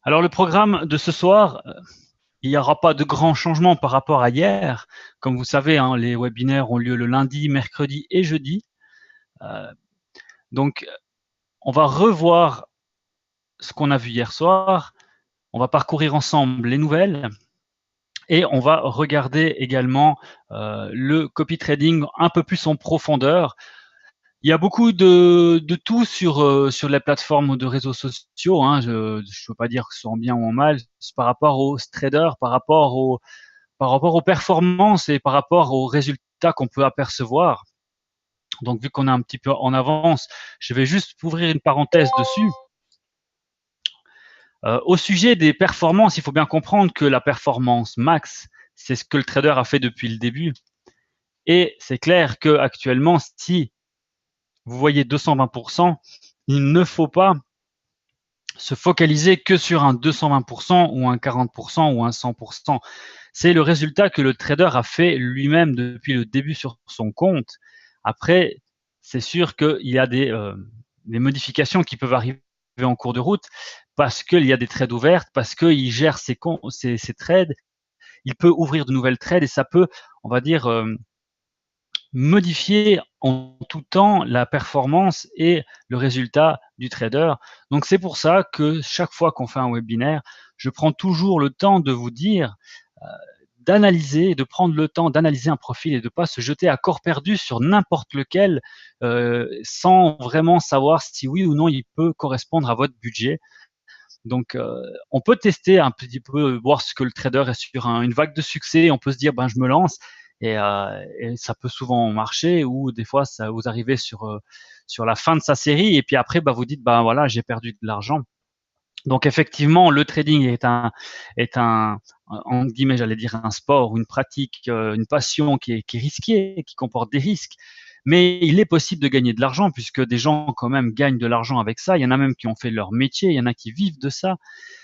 Alors le programme de ce soir, il n'y aura pas de grands changements par rapport à hier. Comme vous savez, hein, les webinaires ont lieu le lundi, mercredi et jeudi. Euh, donc, on va revoir ce qu'on a vu hier soir. On va parcourir ensemble les nouvelles et on va regarder également le copy trading un peu plus en profondeur. Il y a beaucoup de tout sur les plateformes de réseaux sociaux. Hein. Je ne veux pas dire que ce soit en bien ou en mal. C'est par rapport aux traders, par rapport aux performances et par rapport aux résultats qu'on peut apercevoir. Donc, vu qu'on est un petit peu en avance, je vais juste ouvrir une parenthèse dessus. Au sujet des performances, il faut bien comprendre que la performance max, c'est ce que le trader a fait depuis le début. Et c'est clair qu'actuellement, si vous voyez 220%, il ne faut pas se focaliser que sur un 220% ou un 40% ou un 100%. C'est le résultat que le trader a fait lui-même depuis le début sur son compte. Après, c'est sûr qu'il y a des modifications qui peuvent arriver en cours de route parce qu'il y a des trades ouvertes, parce qu'il gère ses trades, il peut ouvrir de nouvelles trades et ça peut, on va dire, modifier en tout temps la performance et le résultat du trader. Donc c'est pour ça que chaque fois qu'on fait un webinaire, je prends toujours le temps de vous dire d'analyser, de prendre le temps d'analyser un profil et de ne pas se jeter à corps perdu sur n'importe lequel sans vraiment savoir si oui ou non il peut correspondre à votre budget. Donc, on peut tester un petit peu, voir ce que le trader est sur une vague de succès. On peut se dire, ben, je me lance et ça peut souvent marcher. Ou des fois, ça vous arrivez sur la fin de sa série et puis après, ben, vous dites, ben voilà, j'ai perdu de l'argent. Donc effectivement, le trading est un en guillemets, j'allais dire un sport ou une pratique, une passion qui est risquée, qui comporte des risques. Mais il est possible de gagner de l'argent puisque des gens quand même gagnent de l'argent avec ça. Il y en a même qui ont fait leur métier, il y en a qui vivent de ça.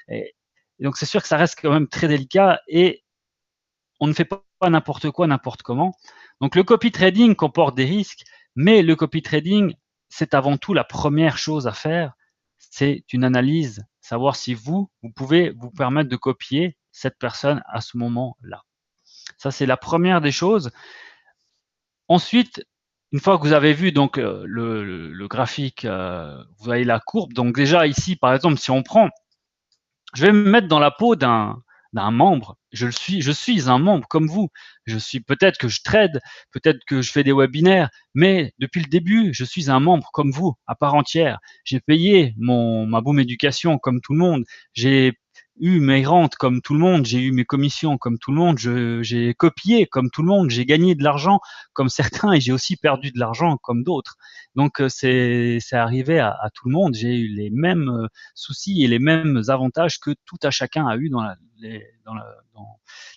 Et donc c'est sûr que ça reste quand même très délicat et on ne fait pas n'importe quoi, n'importe comment. Donc le copy trading comporte des risques, mais le copy trading, c'est avant tout la première chose à faire, c'est une analyse, savoir si vous pouvez vous permettre de copier cette personne à ce moment-là. Ça, c'est la première des choses. Ensuite, une fois que vous avez vu donc le graphique, vous avez la courbe. Donc déjà ici, par exemple, si on prend, je vais me mettre dans la peau d'un membre. Je suis un membre comme vous. Je suis peut-être que je trade, peut-être que je fais des webinaires, mais depuis le début, je suis un membre comme vous, à part entière. J'ai payé ma boom éducation comme tout le monde. J'ai eu mes rentes comme tout le monde. J'ai eu mes commissions comme tout le monde. J'ai copié comme tout le monde. J'ai gagné de l'argent comme certains et j'ai aussi perdu de l'argent comme d'autres. Donc c'est arrivé à tout le monde. J'ai eu les mêmes soucis et les mêmes avantages que tout à chacun a eu dans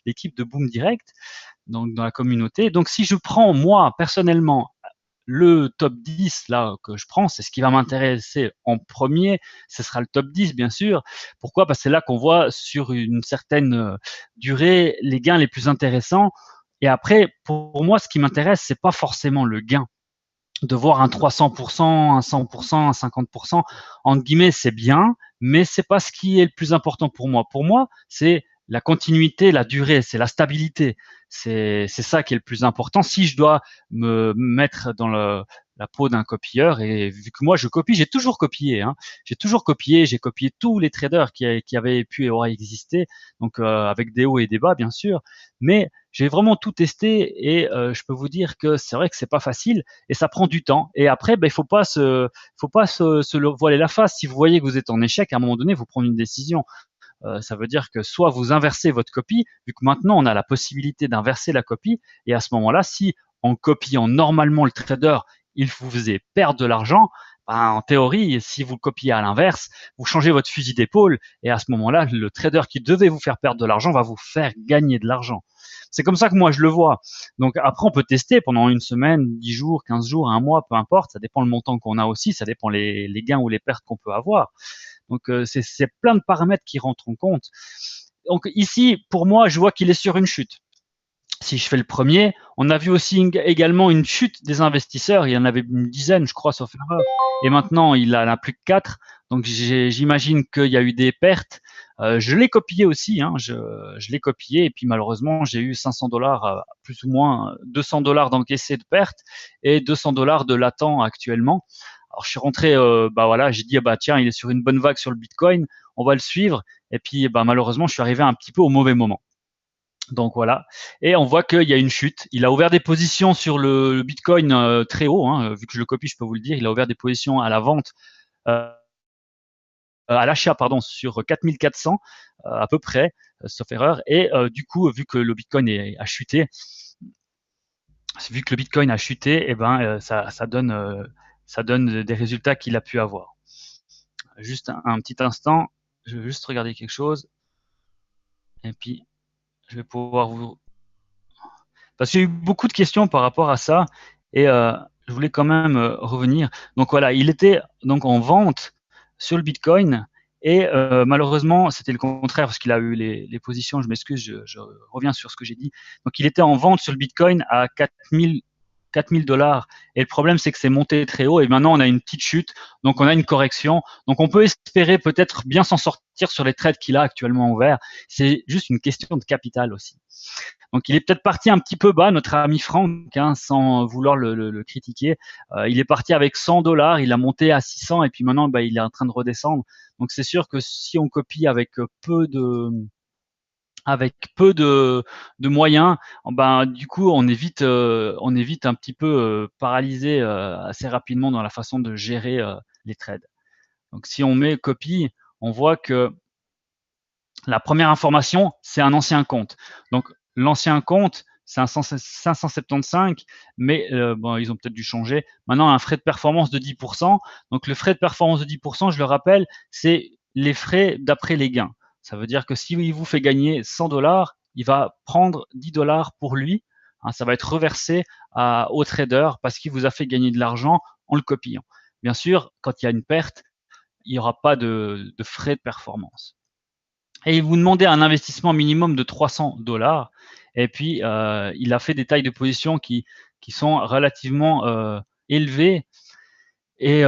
l'équipe de Boom Direct, donc dans la communauté. Donc si je prends moi personnellement le top 10 là que je prends, c'est ce qui va m'intéresser en premier, ce sera le top 10 bien sûr. Pourquoi? Parce que c'est là qu'on voit sur une certaine durée les gains les plus intéressants. Et après, pour moi, ce qui m'intéresse, c'est pas forcément le gain de voir un 300%, un 100%, un 50%, entre guillemets, c'est bien, mais c'est pas ce qui est le plus important pour moi. Pour moi, c'est la continuité, la durée, c'est la stabilité. C'est ça qui est le plus important. Si je dois me mettre dans la peau d'un copieur, et vu que moi je copie, j'ai toujours copié, hein, j'ai copié tous les traders qui avaient pu et auraient existé, donc avec des hauts et des bas bien sûr, mais j'ai vraiment tout testé et je peux vous dire que c'est vrai que c'est pas facile et ça prend du temps. Et après, ben, il faut pas se voiler la face. Si vous voyez que vous êtes en échec, à un moment donné, vous prenez une décision. Ça veut dire que soit vous inversez votre copie, vu que maintenant on a la possibilité d'inverser la copie, et à ce moment-là, si en copiant normalement le trader, il vous faisait perdre de l'argent, ben, en théorie, si vous le copiez à l'inverse, vous changez votre fusil d'épaule, et à ce moment-là, le trader qui devait vous faire perdre de l'argent va vous faire gagner de l'argent. C'est comme ça que moi je le vois. Donc après, on peut tester pendant une semaine, 10 jours, 15 jours, un mois, peu importe. Ça dépend le montant qu'on a aussi, ça dépend les gains ou les pertes qu'on peut avoir. Donc c'est plein de paramètres qui rentrent en compte. Donc ici, pour moi, je vois qu'il est sur une chute. Si je fais le premier, on a vu aussi également une chute des investisseurs. Il y en avait une dizaine, je crois, sauf erreur. Et maintenant, il en a plus que 4. Donc j'imagine qu'il y a eu des pertes. Je l'ai copié aussi, hein, je l'ai copié et puis malheureusement j'ai eu 500 $, plus ou moins 200 $ d'encaissés de perte et 200 $ de latent actuellement. Alors je suis rentré, bah voilà, j'ai dit ah bah tiens il est sur une bonne vague sur le Bitcoin, on va le suivre et puis bah malheureusement je suis arrivé un petit peu au mauvais moment. Donc voilà, et on voit qu'il y a une chute. Il a ouvert des positions sur le Bitcoin très haut, hein, vu que je le copie, je peux vous le dire. Il a ouvert des positions à la vente, euh, à l'achat, pardon, sur 4400 à peu près, sauf erreur. Et du coup, vu que le Bitcoin a chuté, et ben ça donne des résultats qu'il a pu avoir. Juste un petit instant, je vais juste regarder quelque chose, et puis je vais pouvoir vous parce qu'il y a eu beaucoup de questions par rapport à ça et je voulais quand même revenir. Donc voilà, il était donc en vente sur le Bitcoin et malheureusement, c'était le contraire parce qu'il a eu les positions, je m'excuse, je reviens sur ce que j'ai dit. Donc il était en vente sur le Bitcoin à 4000 $. Et le problème, c'est que c'est monté très haut et maintenant on a une petite chute, donc on a une correction. Donc on peut espérer peut-être bien s'en sortir sur les trades qu'il a actuellement ouverts. C'est juste une question de capital aussi. Donc il est peut-être parti un petit peu bas, notre ami Franck, hein, sans vouloir le critiquer. Il est parti avec 100 $, il a monté à 600 et puis maintenant bah, il est en train de redescendre. Donc c'est sûr que si on copie avec peu de moyens, ben du coup on est vite un petit peu paralysé assez rapidement dans la façon de gérer les trades. Donc si on met copie, on voit que la première information, c'est un ancien compte. Donc, l'ancien compte, c'est un 575, mais bon, ils ont peut-être dû changer. Maintenant, un frais de performance de 10%. Donc, le frais de performance de 10%, je le rappelle, c'est les frais d'après les gains. Ça veut dire que s'il vous fait gagner 100 $, il va prendre 10 $ pour lui. Hein, ça va être reversé au trader parce qu'il vous a fait gagner de l'argent en le copiant. Bien sûr, quand il y a une perte, il n'y aura pas de frais de performance. Et il vous demandait un investissement minimum de 300 $. Et puis, il a fait des tailles de position qui sont relativement élevées et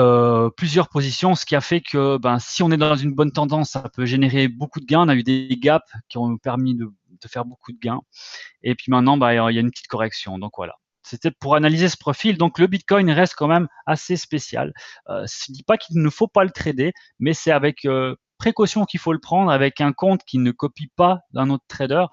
plusieurs positions, ce qui a fait que ben, si on est dans une bonne tendance, ça peut générer beaucoup de gains. On a eu des gaps qui ont permis de faire beaucoup de gains. Et puis maintenant, bah, il y a une petite correction. Donc voilà. C'était pour analyser ce profil. Donc le Bitcoin reste quand même assez spécial. Je ne dis pas qu'il ne faut pas le trader, mais c'est avec précaution qu'il faut le prendre, avec un compte qui ne copie pas d'un autre trader.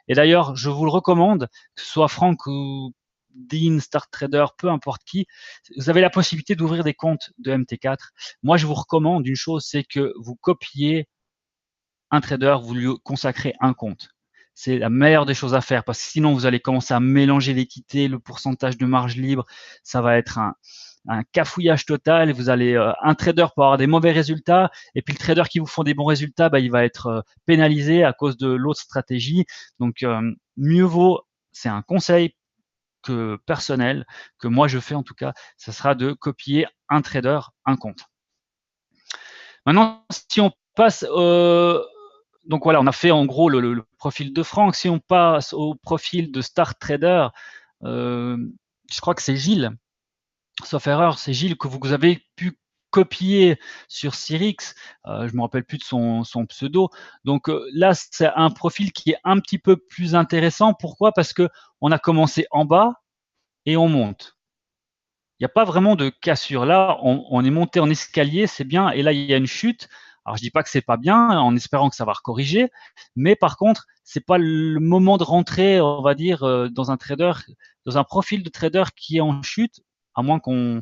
Et d'ailleurs, je vous le recommande, que ce soit Franck ou Dean, Start Trader, peu importe qui, vous avez la possibilité d'ouvrir des comptes de MT4. Moi, je vous recommande une chose, c'est que vous copiez un trader, vous lui consacrez un compte. C'est la meilleure des choses à faire parce que sinon vous allez commencer à mélanger l'équité, le pourcentage de marge libre. Ça va être un cafouillage total. Vous allez un trader peut avoir des mauvais résultats et puis le trader qui vous font des bons résultats, bah, il va être pénalisé à cause de l'autre stratégie. Donc mieux vaut, c'est un conseil personnel que moi je fais en tout cas, ça sera de copier un trader, un compte. Maintenant, si on passe donc voilà, on a fait en gros le profil de Franck. Si on passe au profil de Start Trader, je crois que c'est Gilles, sauf erreur, c'est Gilles que vous avez pu copier sur Cyrix. Je me rappelle plus de son pseudo. Donc là, c'est un profil qui est un petit peu plus intéressant. Pourquoi? Parce que on a commencé en bas et on monte. Il n'y a pas vraiment de cassure. Là, on est monté en escalier, c'est bien, et là, il y a une chute. Alors, je dis pas que c'est pas bien, en espérant que ça va recorriger, mais par contre, c'est pas le moment de rentrer, on va dire, dans un trader, dans un profil de trader qui est en chute, à moins qu'on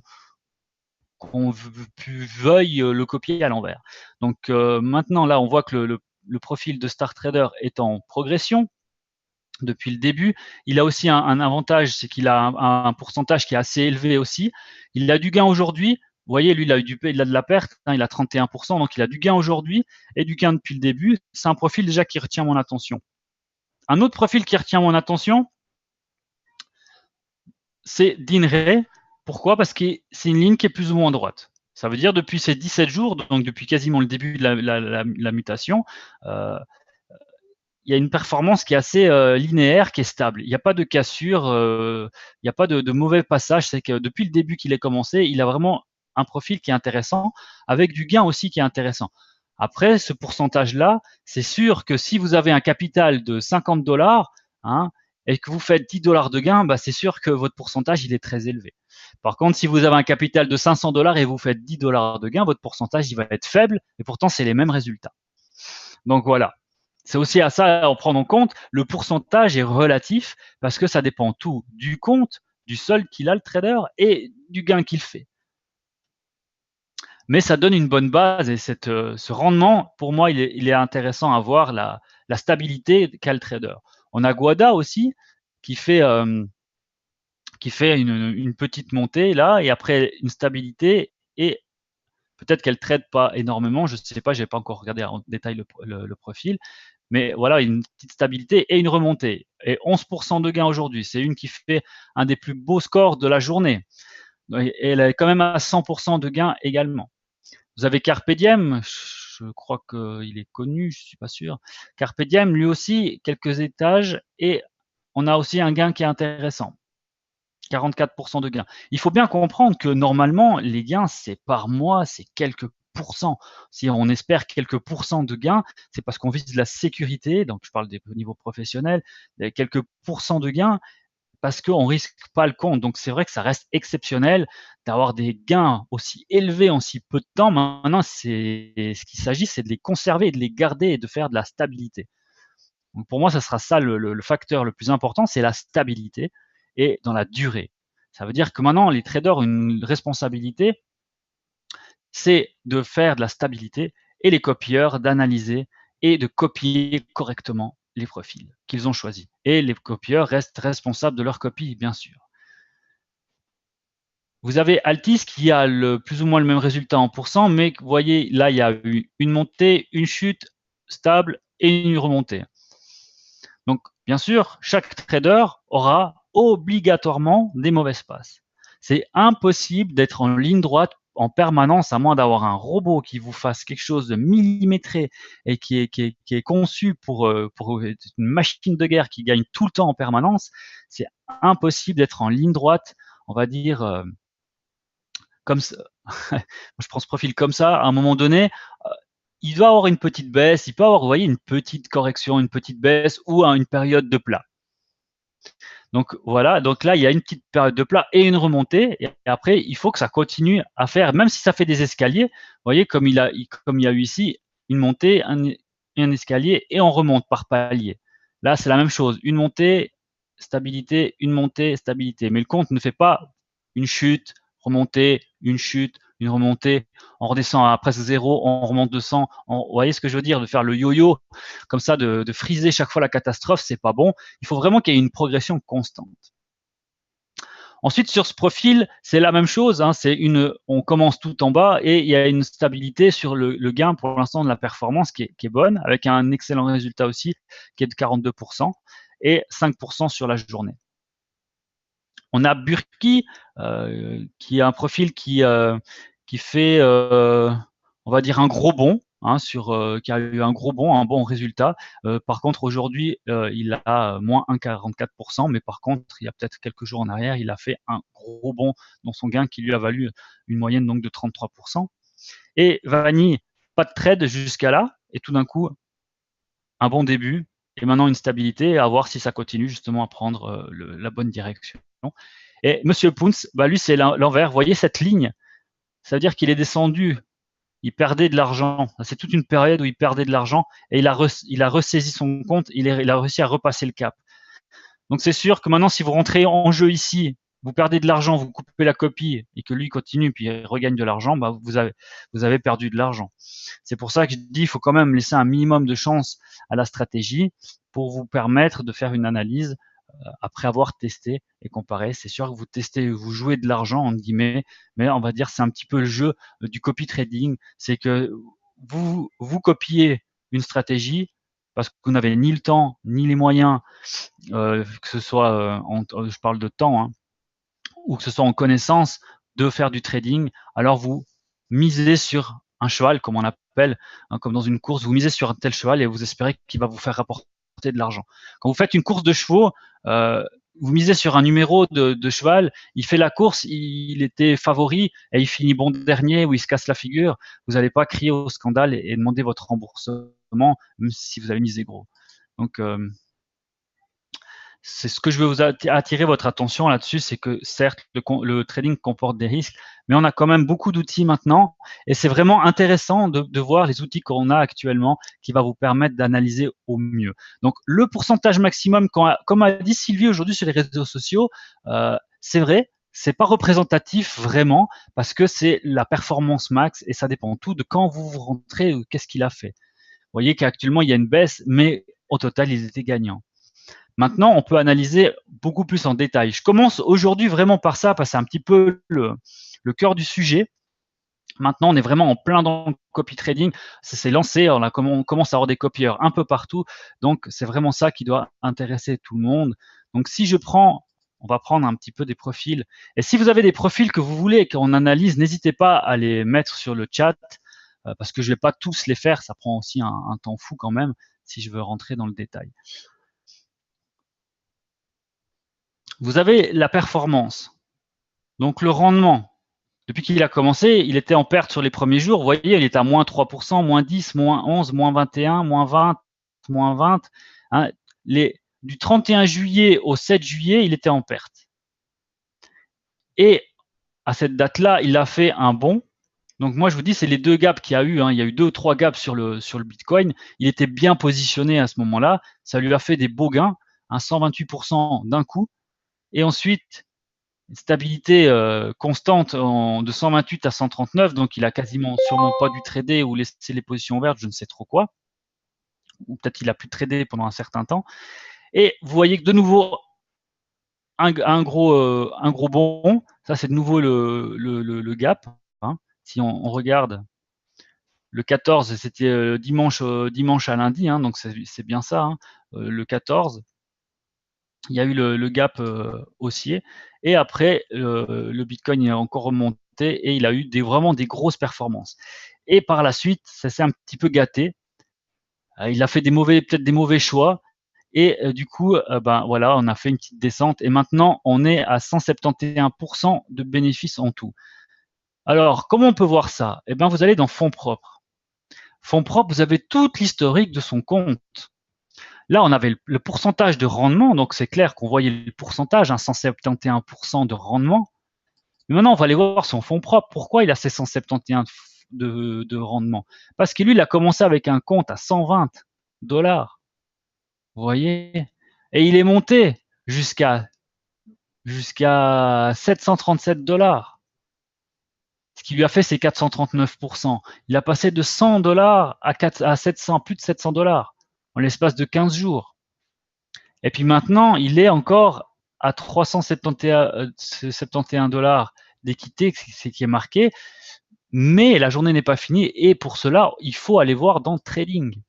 veuille le copier à l'envers. Donc maintenant, là, on voit que le profil de Star Trader est en progression depuis le début. Il a aussi un avantage, c'est qu'il a un pourcentage qui est assez élevé aussi. Il a du gain aujourd'hui. Vous voyez, lui, il a de la perte, hein, il a 31%, donc il a du gain aujourd'hui et du gain depuis le début. C'est un profil déjà qui retient mon attention. Un autre profil qui retient mon attention, c'est Dean Ray. Pourquoi? Parce que c'est une ligne qui est plus ou moins droite. Ça veut dire depuis ces 17 jours, donc depuis quasiment le début de la mutation, il y a une performance qui est assez linéaire, qui est stable. Il n'y a pas de cassure, il n'y a pas de mauvais passage. C'est que depuis le début qu'il est commencé, il a vraiment un profil qui est intéressant, avec du gain aussi qui est intéressant. Après, ce pourcentage-là, c'est sûr que si vous avez un capital de 50 $, hein, et que vous faites 10 $ de gain, bah, c'est sûr que votre pourcentage, il est très élevé. Par contre, si vous avez un capital de 500 $ et vous faites 10 $ de gain, votre pourcentage, il va être faible, et pourtant, c'est les mêmes résultats. Donc voilà. C'est aussi à ça à prendre en compte. Le pourcentage est relatif parce que ça dépend tout du compte, du solde qu'il a le trader et du gain qu'il fait. Mais ça donne une bonne base et ce rendement, pour moi, il est intéressant à voir la stabilité qu'a le trader. On a Guada aussi qui fait une petite montée là et après une stabilité et peut-être qu'elle trade pas énormément, je ne sais pas, j'ai pas encore regardé en détail le profil, mais voilà, une petite stabilité et une remontée. Et 11% de gain aujourd'hui, c'est une qui fait un des plus beaux scores de la journée. Et elle est quand même à 100% de gain également. Vous avez Carpe Diem, je crois qu'il est connu, je suis pas sûr. Carpe Diem, lui aussi, quelques étages et on a aussi un gain qui est intéressant. 44% de gains. Il faut bien comprendre que normalement, les gains, c'est par mois, c'est quelques pourcents. Si on espère quelques pourcents de gains, c'est parce qu'on vise la sécurité, donc je parle des niveaux professionnels, quelques pourcents de gains parce qu'on risque pas le compte. Donc c'est vrai que ça reste exceptionnel d'avoir des gains aussi élevés en si peu de temps. Maintenant, ce qu'il s'agit, c'est de les conserver et de les garder et de faire de la stabilité. Donc pour moi, ça sera ça le facteur le plus important, c'est la stabilité et dans la durée. Ça veut dire que maintenant, les traders ont une responsabilité, c'est de faire de la stabilité et les copieurs d'analyser et de copier correctement les profils qu'ils ont choisis. Et les copieurs restent responsables de leur copie, bien sûr. Vous avez Altis qui a plus ou moins le même résultat en pourcent, mais vous voyez, là, il y a eu une montée, une chute stable et une remontée. Donc, bien sûr, chaque trader aura obligatoirement des mauvaises passes. C'est impossible d'être en ligne droite en permanence, à moins d'avoir un robot qui vous fasse quelque chose de millimétré et qui est conçu pour une machine de guerre qui gagne tout le temps en permanence. C'est impossible d'être en ligne droite, on va dire, comme ça. Je prends ce profil comme ça, à un moment donné, il doit avoir une petite baisse, il peut avoir, vous voyez, une petite correction, une petite baisse ou une période de plat. Donc voilà, donc là, il y a une petite période de plat et une remontée. Et après, il faut que ça continue à faire, même si ça fait des escaliers, vous voyez, comme il y a eu ici, une montée, un escalier et on remonte par palier. Là, c'est la même chose, une montée, stabilité, une montée, stabilité. Mais le compte ne fait pas une chute, remontée, une chute, une remontée, on redescend à presque zéro, on remonte 200. Vous voyez ce que je veux dire, de faire le yo-yo, comme ça, de friser chaque fois la catastrophe, c'est pas bon. Il faut vraiment qu'il y ait une progression constante. Ensuite, sur ce profil, c'est la même chose. Hein, on commence tout en bas et il y a une stabilité sur le gain pour l'instant de la performance qui est bonne, avec un excellent résultat aussi, qui est de 42% et 5% sur la journée. On a Burki, qui a un profil qui fait, on va dire, un gros bond, hein, qui a eu un gros bond, un bon résultat. Par contre, aujourd'hui, il a moins 1,44%, mais par contre, il y a peut-être quelques jours en arrière, il a fait un gros bond dans son gain qui lui a valu une moyenne donc de 33%. Et Vanny, pas de trade jusqu'à là, et tout d'un coup, un bon début, et maintenant une stabilité, à voir si ça continue justement à prendre la bonne direction. Et Monsieur Pounce, bah lui, c'est l'envers. Vous voyez cette ligne? Ça veut dire qu'il est descendu, il perdait de l'argent. C'est toute une période où il perdait de l'argent et il a ressaisi son compte, il a réussi à repasser le cap. Donc c'est sûr que maintenant, si vous rentrez en jeu ici, vous perdez de l'argent, vous coupez la copie et que lui continue puis il regagne de l'argent, bah vous avez perdu de l'argent. C'est pour ça que je dis il faut quand même laisser un minimum de chance à la stratégie pour vous permettre de faire une analyse après avoir testé et comparé. C'est sûr que vous testez, vous jouez de l'argent, entre guillemets, mais on va dire c'est un petit peu le jeu du copy trading. C'est que vous copiez une stratégie parce que vous n'avez ni le temps, ni les moyens, que ce soit, je parle de temps, hein, ou que ce soit en connaissance de faire du trading, alors vous misez sur un cheval, comme on appelle, hein, comme dans une course, vous misez sur un tel cheval et vous espérez qu'il va vous faire rapporter de l'argent. Quand vous faites une course de chevaux, vous misez sur un numéro de cheval, il fait la course, il était favori et il finit bon dernier ou il se casse la figure, vous n'allez pas crier au scandale et demander votre remboursement, même si vous avez misé gros. Donc, c'est ce que je veux vous attirer votre attention là-dessus, c'est que certes, le trading comporte des risques, mais on a quand même beaucoup d'outils maintenant, et c'est vraiment intéressant de voir les outils qu'on a actuellement qui va vous permettre d'analyser au mieux. Donc, le pourcentage maximum, comme a dit Sylvie aujourd'hui sur les réseaux sociaux, c'est vrai, c'est pas représentatif vraiment, parce que c'est la performance max, et ça dépend tout de quand vous rentrez ou qu'est-ce qu'il a fait. Vous voyez qu'actuellement, il y a une baisse, mais au total, ils étaient gagnants. Maintenant, on peut analyser beaucoup plus en détail. Je commence aujourd'hui vraiment par ça, parce que c'est un petit peu le cœur du sujet. Maintenant, on est vraiment en plein dans le copy trading. Ça s'est lancé, on commence à avoir des copieurs un peu partout. Donc, c'est vraiment ça qui doit intéresser tout le monde. Donc, si je prends, on va prendre un petit peu des profils. Et si vous avez des profils que vous voulez qu'on analyse, n'hésitez pas à les mettre sur le chat, parce que je ne vais pas tous les faire. Ça prend aussi un temps fou quand même, si je veux rentrer dans le détail. Vous avez la performance, donc le rendement. Depuis qu'il a commencé, il était en perte sur les premiers jours. Vous voyez, il était à moins 3%, moins 10, moins 11, moins 21, moins 20, moins 20. Hein, du 31 juillet au 7 juillet, il était en perte. Et à cette date-là, il a fait un bond. Donc moi, je vous dis, c'est les deux gaps qu'il y a eu. Hein. Il y a eu 2 ou 3 gaps sur le Bitcoin. Il était bien positionné à ce moment-là. Ça lui a fait des beaux gains, 128% d'un coup. Et ensuite, une stabilité constante de 128 à 139, donc il a quasiment sûrement pas dû trader ou laisser les positions ouvertes, je ne sais trop quoi, ou peut-être qu'il a pu trader pendant un certain temps. Et vous voyez que de nouveau un gros bond, ça c'est de nouveau le gap. Hein. Si on regarde le 14, c'était dimanche à lundi, hein, donc c'est bien ça. Hein, le 14, il y a eu le gap haussier, et après le Bitcoin est encore remonté et il a eu vraiment des grosses performances. Et par la suite, ça s'est un petit peu gâté. Il a fait peut-être des mauvais choix, et du coup, ben voilà, on a fait une petite descente et maintenant on est à 171% de bénéfices en tout. Alors, comment on peut voir ça? Eh ben, vous allez dans fonds propres. Fonds propres, vous avez toute l'historique de son compte. Là, on avait le pourcentage de rendement, donc c'est clair qu'on voyait le pourcentage, 171% de rendement. Mais maintenant, on va aller voir son fonds propre. Pourquoi il a ces 171 de rendement? Parce que lui, il a commencé avec un compte à 120 $. Vous voyez? Et il est monté jusqu'à 737 $. Ce qui lui a fait ses 439%. Il a passé de 100 $ à 700, plus de 700 $ en l'espace de 15 jours. Et puis maintenant, il est encore à 371 $ d'équité, c'est qui est marqué, mais la journée n'est pas finie, et pour cela, il faut aller voir dans Trading.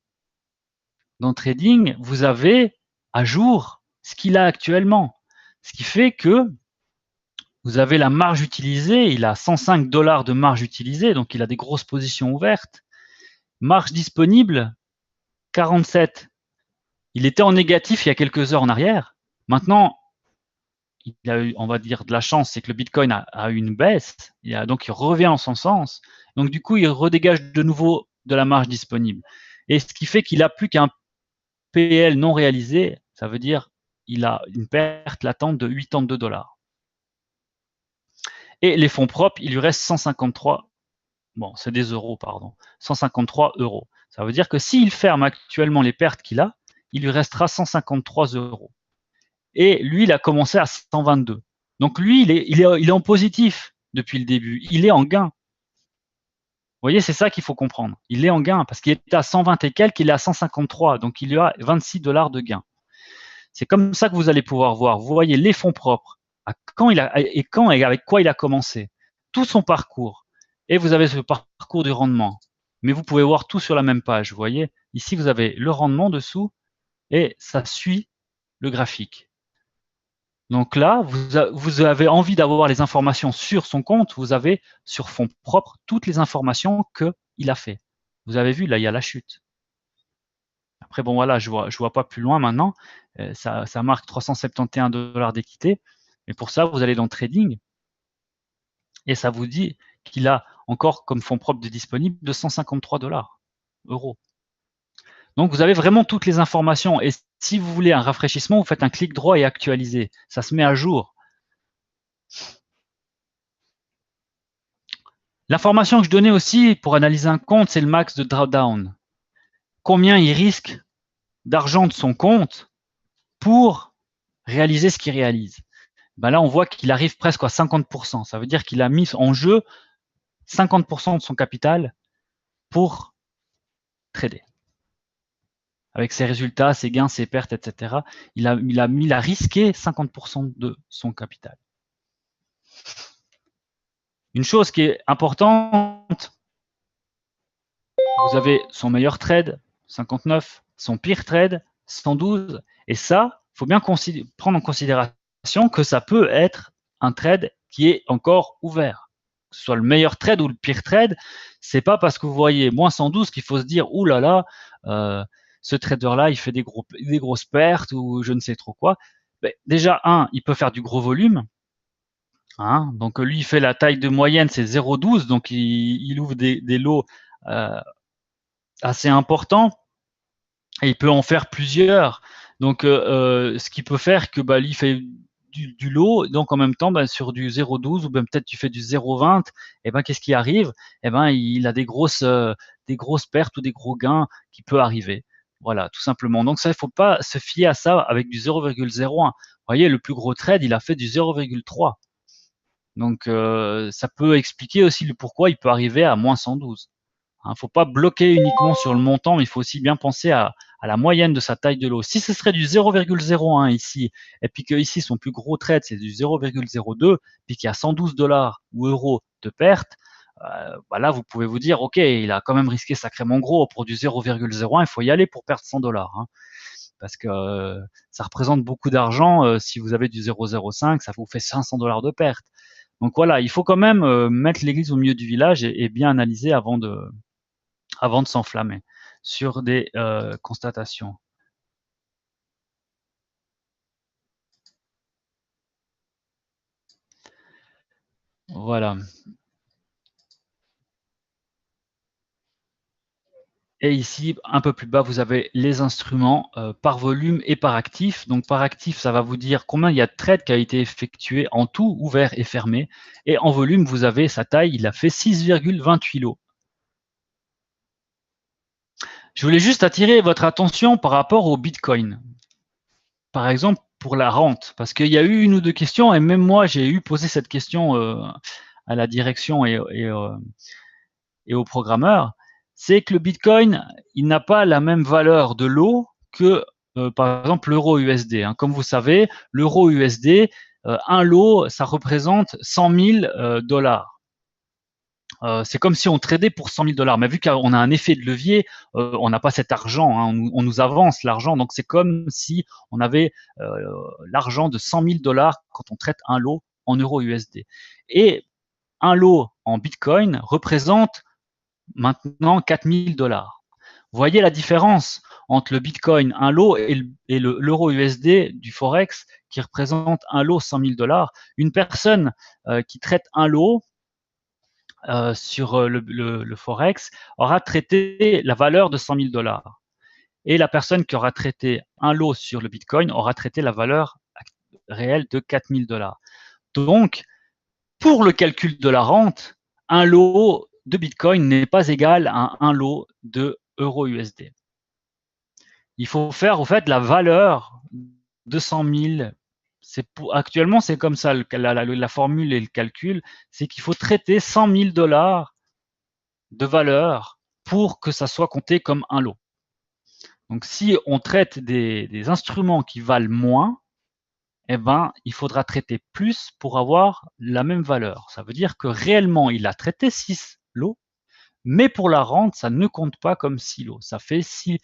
Dans Trading, vous avez à jour ce qu'il a actuellement, ce qui fait que vous avez la marge utilisée, il a 105 $ de marge utilisée, donc il a des grosses positions ouvertes. Marge disponible, 47. Il était en négatif il y a quelques heures en arrière. Maintenant, il a eu, on va dire, de la chance, c'est que le Bitcoin a eu une baisse, donc il revient en son sens. Donc du coup, il redégage de nouveau de la marge disponible. Et ce qui fait qu'il n'a plus qu'un PL non réalisé, ça veut dire il a une perte latente de 82 $. Et les fonds propres, il lui reste 153, bon, c'est des euros, pardon, 153 €. Ça veut dire que s'il ferme actuellement les pertes qu'il a, il lui restera 153 €. Et lui, il a commencé à 122. Donc lui, il est en positif depuis le début. Il est en gain. Vous voyez, c'est ça qu'il faut comprendre. Il est en gain parce qu'il était à 120 et quelques, il est à 153. Donc il y a 26 $ de gain. C'est comme ça que vous allez pouvoir voir. Vous voyez les fonds propres, quand et avec quoi il a commencé, tout son parcours. Et vous avez ce parcours du rendement. Mais vous pouvez voir tout sur la même page. Vous voyez, ici, vous avez le rendement dessous et ça suit le graphique. Donc là, vous avez envie d'avoir les informations sur son compte, vous avez sur fonds propres toutes les informations qu'il a fait. Vous avez vu, là, il y a la chute. Après, bon, voilà, je vois pas plus loin maintenant. Ça marque 371 $ d'équité. Mais pour ça, vous allez dans Trading et ça vous dit qu'il a encore comme fonds propres de disponible 253 euros. Donc, vous avez vraiment toutes les informations. Et si vous voulez un rafraîchissement, vous faites un clic droit et actualiser. Ça se met à jour. L'information que je donnais aussi pour analyser un compte, c'est le max de drawdown. Combien il risque d'argent de son compte pour réaliser ce qu'il réalise. Ben là, on voit qu'il arrive presque à 50%. Ça veut dire qu'il a mis en jeu 50% de son capital pour trader. Avec ses résultats, ses gains, ses pertes, etc. Il a risqué 50% de son capital. Une chose qui est importante, vous avez son meilleur trade, 59, son pire trade, 112, et ça, il faut bien prendre en considération que ça peut être un trade qui est encore ouvert. Que ce soit le meilleur trade ou le pire trade, c'est pas parce que vous voyez moins 112 qu'il faut se dire ouh là là, ce trader-là, il fait des grosses pertes ou je ne sais trop quoi. Ben, déjà, il peut faire du gros volume. Hein, donc lui, il fait la taille de moyenne, c'est 0,12, donc il ouvre des lots assez importants et il peut en faire plusieurs. Donc, ce qui peut faire que lui, il fait du lot, donc en même temps, sur du 0,12 ou même peut-être tu fais du 0,20, et qu'est-ce qui arrive? Il a des grosses pertes ou des gros gains qui peuvent arriver. Voilà, tout simplement. Donc ça, il ne faut pas se fier à ça avec du 0,01. Vous voyez, le plus gros trade, il a fait du 0,3. Donc ça peut expliquer aussi le pourquoi il peut arriver à moins 112. Il ne faut pas bloquer uniquement sur le montant, mais il faut aussi bien penser à la moyenne de sa taille de lot. Si ce serait du 0,01 ici, et puis que ici son plus gros trade c'est du 0,02, puis qu'il y a 112 $ ou euros de perte, là vous pouvez vous dire, ok, il a quand même risqué sacrément gros pour du 0,01, il faut y aller pour perdre 100 $. Hein, parce que ça représente beaucoup d'argent. Si vous avez du 0,05, ça vous fait 500 $ de perte. Donc voilà, il faut quand même mettre l'église au milieu du village et bien analyser avant de s'enflammer sur des constatations. Voilà. Et ici, un peu plus bas, vous avez les instruments par volume et par actif. Donc par actif, ça va vous dire combien il y a de trades qui a été effectué en tout, ouvert et fermé. Et en volume, vous avez sa taille, il a fait 6,28 lots. Je voulais juste attirer votre attention par rapport au Bitcoin. Par exemple, pour la rente, parce qu'il y a eu une ou deux questions, et même moi, j'ai eu posé cette question à la direction et aux programmeurs, c'est que le Bitcoin, il n'a pas la même valeur de lot que, par exemple, l'euro USD. Hein. Comme vous savez, l'euro USD, un lot, ça représente 100 000 $. C'est comme si on tradait pour 100 000 $. Mais vu qu'on a un effet de levier, on n'a pas cet argent. Hein, on nous avance l'argent. Donc, c'est comme si on avait l'argent de 100 000 $ quand on traite un lot en euro USD. Et un lot en Bitcoin représente maintenant 4 000 $. Vous voyez la différence entre le Bitcoin, un lot, et l'euro USD du Forex qui représente un lot 100 000 $. Une personne qui traite un lot sur le Forex aura traité la valeur de 100 000 $. Et la personne qui aura traité un lot sur le Bitcoin aura traité la valeur réelle de 4 000 $. Donc, pour le calcul de la rente, un lot de Bitcoin n'est pas égal à un lot de euro USD. Il faut faire au fait la valeur de 100 000. Actuellement, c'est comme ça la formule et le calcul, c'est qu'il faut traiter 100 000 $ de valeur pour que ça soit compté comme un lot. Donc, si on traite des instruments qui valent moins, il faudra traiter plus pour avoir la même valeur. Ça veut dire que réellement, il a traité 6 lots, mais pour la rente, ça ne compte pas comme 6 lots. Ça fait 6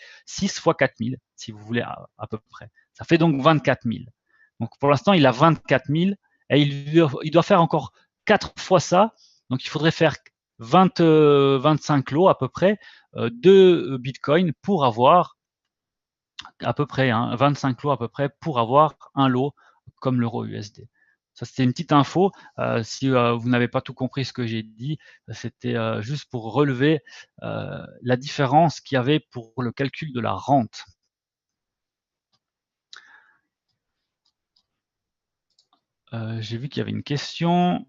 fois 4 000, si vous voulez, à peu près. Ça fait donc 24 000. Donc, pour l'instant, il a 24 000 et il doit faire encore 4 fois ça. Donc, il faudrait faire 25 lots à peu près de Bitcoin pour avoir à peu près, hein, 25 lots à peu près pour avoir un lot comme l'euro USD. Ça, c'était une petite info. Si vous n'avez pas tout compris ce que j'ai dit, c'était juste pour relever la différence qu'il y avait pour le calcul de la rente. J'ai vu qu'il y avait une question.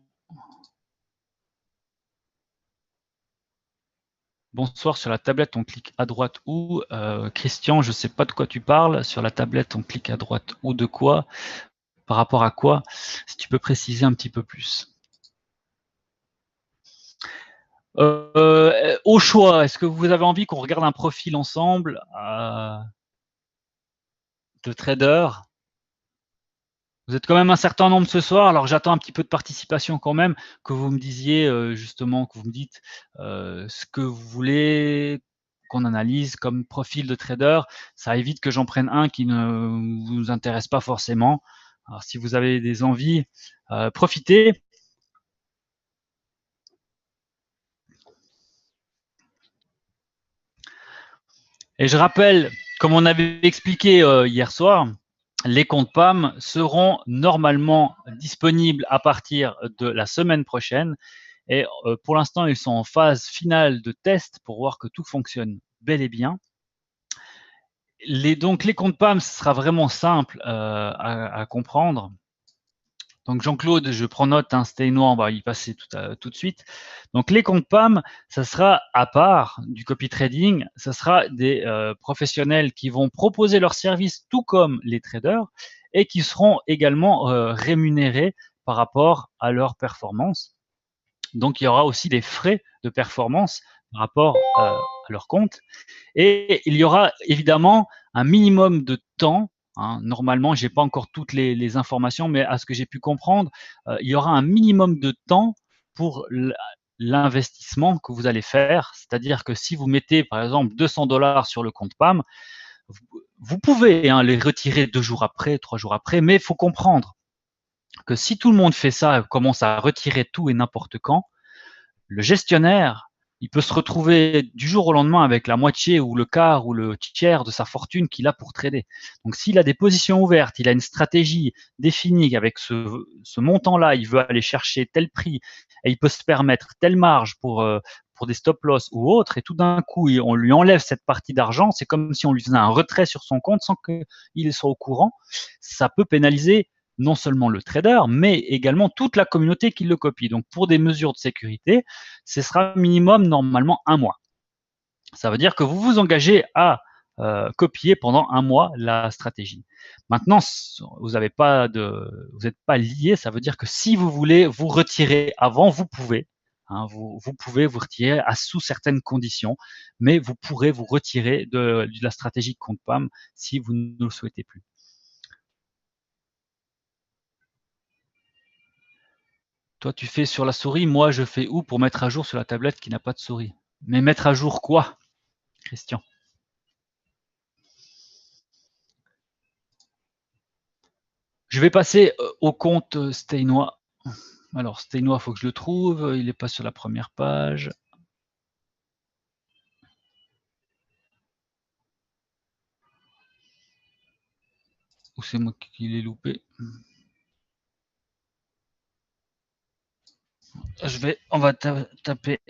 Bonsoir, sur la tablette, on clique à droite où Christian, je ne sais pas de quoi tu parles. Sur la tablette, on clique à droite ou de quoi? Par rapport à quoi? Si tu peux préciser un petit peu plus. Au choix, est-ce que vous avez envie qu'on regarde un profil ensemble de trader? Vous êtes quand même un certain nombre ce soir, alors j'attends un petit peu de participation quand même, que vous me disiez justement, que vous me dites ce que vous voulez qu'on analyse comme profil de trader. Ça évite que j'en prenne un qui ne vous intéresse pas forcément. Alors si vous avez des envies, profitez. Et je rappelle, comme on avait expliqué hier soir, les comptes PAM seront normalement disponibles à partir de la semaine prochaine. Et pour l'instant, ils sont en phase finale de test pour voir que tout fonctionne bel et bien. Donc les comptes PAM, ce sera vraiment simple à comprendre. Donc Jean-Claude, je prends note, hein, Steinois, on va y passer tout de suite. Donc les comptes PAM, ça sera à part du copy trading, ça sera des professionnels qui vont proposer leurs services tout comme les traders et qui seront également rémunérés par rapport à leur performance. Donc il y aura aussi des frais de performance par rapport à leur compte. Et il y aura évidemment un minimum de temps. Hein, normalement, je n'ai pas encore toutes les informations, mais à ce que j'ai pu comprendre, il y aura un minimum de temps pour l'investissement que vous allez faire. C'est-à-dire que si vous mettez, par exemple, 200 $ sur le compte PAM, vous pouvez les retirer 2 jours après, 3 jours après, mais il faut comprendre que si tout le monde fait ça, commence à retirer tout et n'importe quand, le gestionnaire, il peut se retrouver du jour au lendemain avec la moitié ou le quart ou le tiers de sa fortune qu'il a pour trader. Donc s'il a des positions ouvertes, il a une stratégie définie avec ce montant-là, il veut aller chercher tel prix et il peut se permettre telle marge pour des stop loss ou autre, et tout d'un coup, on lui enlève cette partie d'argent, c'est comme si on lui faisait un retrait sur son compte sans qu'il soit au courant. Ça peut pénaliser non seulement le trader, mais également toute la communauté qui le copie. Donc pour des mesures de sécurité, ce sera minimum normalement 1 mois. Ça veut dire que vous vous engagez à copier pendant 1 mois la stratégie. Maintenant, vous n'êtes pas lié, ça veut dire que si vous voulez vous retirer avant, vous pouvez. Hein, vous pouvez vous retirer sous certaines conditions, mais vous pourrez vous retirer de la stratégie compte PAM si vous ne le souhaitez plus. Toi, tu fais sur la souris, moi, je fais où pour mettre à jour sur la tablette qui n'a pas de souris? Mais mettre à jour quoi, Christian? Je vais passer au compte Steinois. Alors, Steinois, il faut que je le trouve. Il n'est pas sur la première page. Ou c'est moi qui l'ai loupé? On va taper.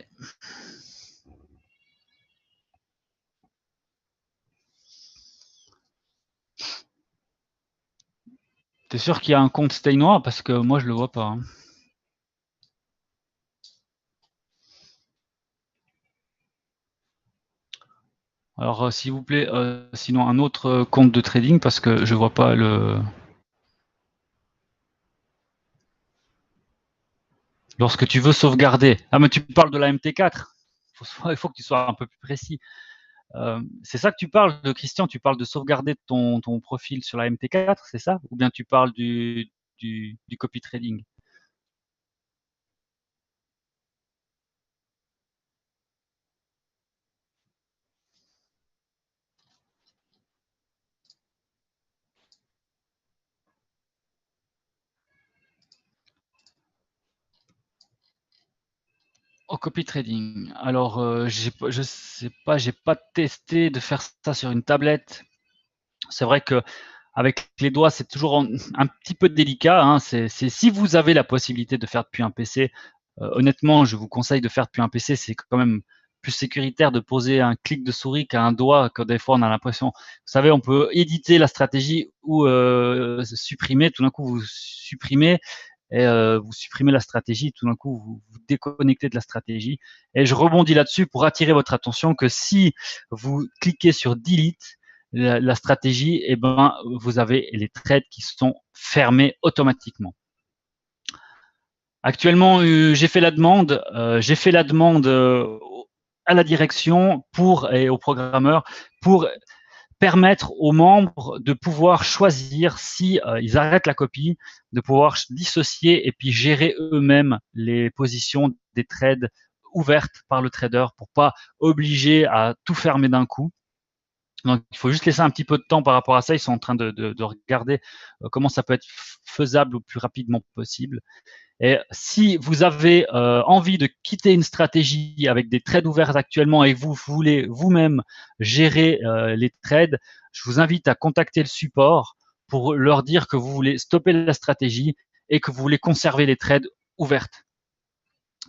T'es sûr qu'il y a un compte Steinois? Parce que moi, je le vois pas. Hein. Alors, s'il vous plaît, sinon un autre compte de trading parce que je vois pas le. Lorsque tu veux sauvegarder. Ah, mais tu parles de la MT4. Il faut que tu sois un peu plus précis. C'est ça que tu parles de Christian, tu parles de sauvegarder ton profil sur la MT4, c'est ça? Ou bien tu parles du copy trading? Au copy trading. Alors, je sais pas, j'ai pas testé de faire ça sur une tablette. C'est vrai que avec les doigts, c'est toujours un petit peu délicat, hein. Si vous avez la possibilité de faire depuis un PC, honnêtement, je vous conseille de faire depuis un PC. C'est quand même plus sécuritaire de poser un clic de souris qu'un doigt, que des fois on a l'impression. Vous savez, on peut éditer la stratégie ou supprimer. Tout d'un coup, vous supprimez et vous supprimez la stratégie. Tout d'un coup, vous déconnectez de la stratégie. Et je rebondis là-dessus pour attirer votre attention que si vous cliquez sur Delete, la stratégie, eh ben, vous avez les trades qui sont fermés automatiquement. Actuellement, j'ai fait la demande à la direction et aux programmeurs pour permettre aux membres de pouvoir choisir si ils arrêtent la copie, de pouvoir dissocier et puis gérer eux-mêmes les positions des trades ouvertes par le trader pour pas obliger à tout fermer d'un coup. Donc, il faut juste laisser un petit peu de temps par rapport à ça. Ils sont en train de regarder comment ça peut être faisable le plus rapidement possible. Et si vous avez envie de quitter une stratégie avec des trades ouverts actuellement et que vous voulez vous-même gérer les trades, je vous invite à contacter le support pour leur dire que vous voulez stopper la stratégie et que vous voulez conserver les trades ouvertes.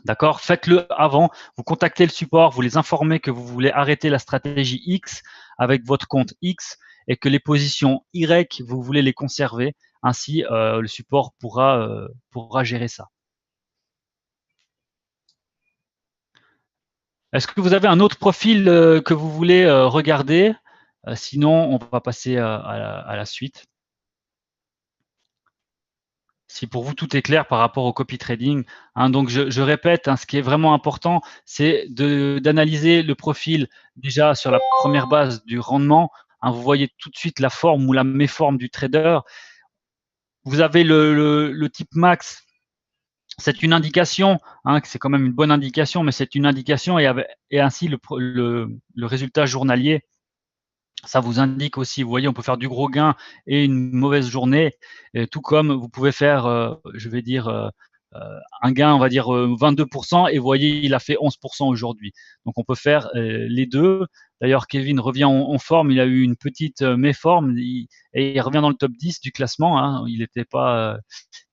D'accord? Faites-le avant. Vous contactez le support, vous les informez que vous voulez arrêter la stratégie X avec votre compte X et que les positions Y, vous voulez les conserver. Ainsi, le support pourra gérer ça. Est-ce que vous avez un autre profil que vous voulez regarder? Sinon, on va passer à la suite. Si pour vous tout est clair par rapport au copy trading, hein, donc je répète, hein, ce qui est vraiment important, c'est d'analyser le profil déjà sur la première base du rendement. Hein, vous voyez tout de suite la forme ou la méforme du trader. Vous avez le type max. C'est une indication, hein, c'est quand même une bonne indication, mais c'est une indication et ainsi le résultat journalier. Ça vous indique aussi, vous voyez, on peut faire du gros gain et une mauvaise journée, tout comme vous pouvez faire, je vais dire, un gain, on va dire 22%, et vous voyez, il a fait 11% aujourd'hui. Donc on peut faire les deux. D'ailleurs, Kevin revient en forme, il a eu une petite méforme et il revient dans le top 10 du classement. Hein. Il était pas,